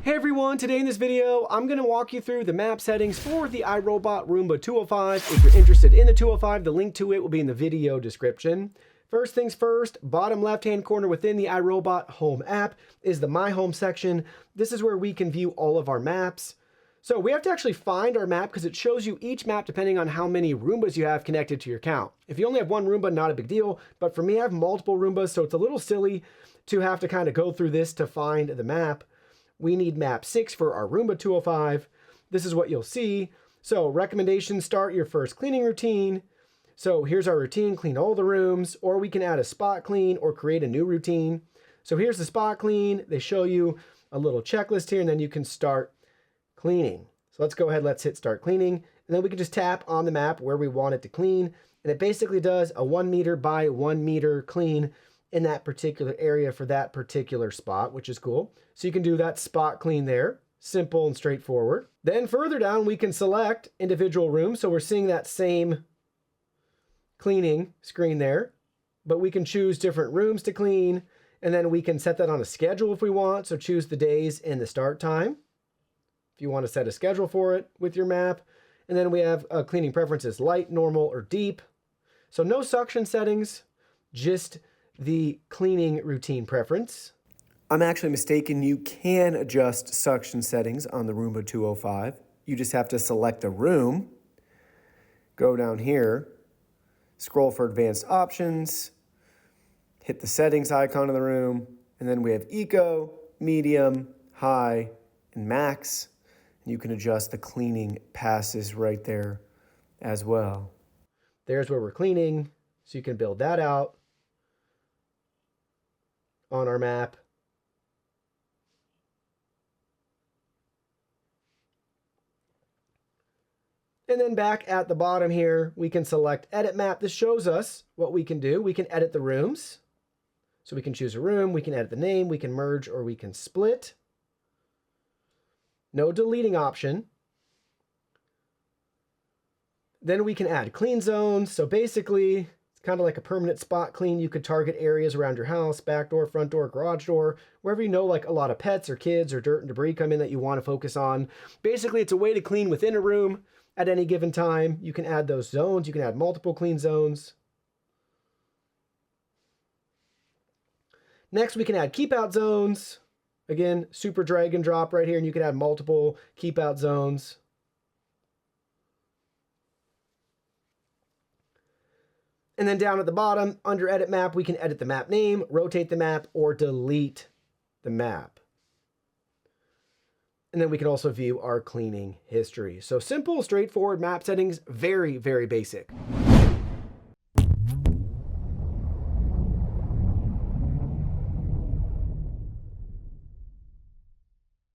Hey everyone, today in this video, I'm going to walk you through the map settings for the iRobot Roomba 205. If you're interested in the 205, the link to it will be in the video description. First things first, bottom left-hand corner within the iRobot Home app is the My Home section. This is where we can view all of our maps. So we have to actually find our map because it shows you each map depending on how many Roombas you have connected to your account. If you only have one Roomba, not a big deal, but for me, I have multiple Roombas, so it's a little silly to have to kind of go through this to find the map. We need map 6 for our Roomba 205. This is what you'll see. So recommendations, start your first cleaning routine. So here's our routine, clean all the rooms, or we can add a spot clean or create a new routine. So here's the spot clean. They show you a little checklist here, and then you can start cleaning. So let's go ahead, let's hit start cleaning. And then we can just tap on the map where we want it to clean. And it basically does a 1 meter by 1 meter clean in that particular area for that particular spot, which is cool. So you can do that spot clean there, simple and straightforward. Then further down, we can select individual rooms. So we're seeing that same cleaning screen there, but we can choose different rooms to clean. And then we can set that on a schedule if we want. So choose the days and the start time if you want to set a schedule for it with your map. And then we have cleaning preferences, light, normal, or deep. So no suction settings, just the cleaning routine preference. I'm actually mistaken. You can adjust suction settings on the Roomba 205. You just have to select a room, go down here, scroll for advanced options, hit the settings icon of the room, and then we have eco, medium, high, and max. And you can adjust the cleaning passes right there as well. There's where we're cleaning, so you can build that out on our map. And then back at the bottom here, we can select edit map. This shows us what we can do. We can edit the rooms. So we can choose a room, we can edit the name, we can merge, or we can split. No deleting option. Then we can add clean zones. So basically, it's kind of like a permanent spot clean. You could target areas around your house, back door, front door, garage door, wherever you know like a lot of pets or kids or dirt and debris come in that you want to focus on. Basically, it's a way to clean within a room at any given time. You can add those zones. You can add multiple clean zones. Next, we can add keep out zones. Again, super drag and drop right here, and you can add multiple keep out zones. And then down at the bottom, under Edit Map, we can edit the map name, rotate the map, or delete the map. And then we can also view our cleaning history. So simple, straightforward map settings, very, very basic.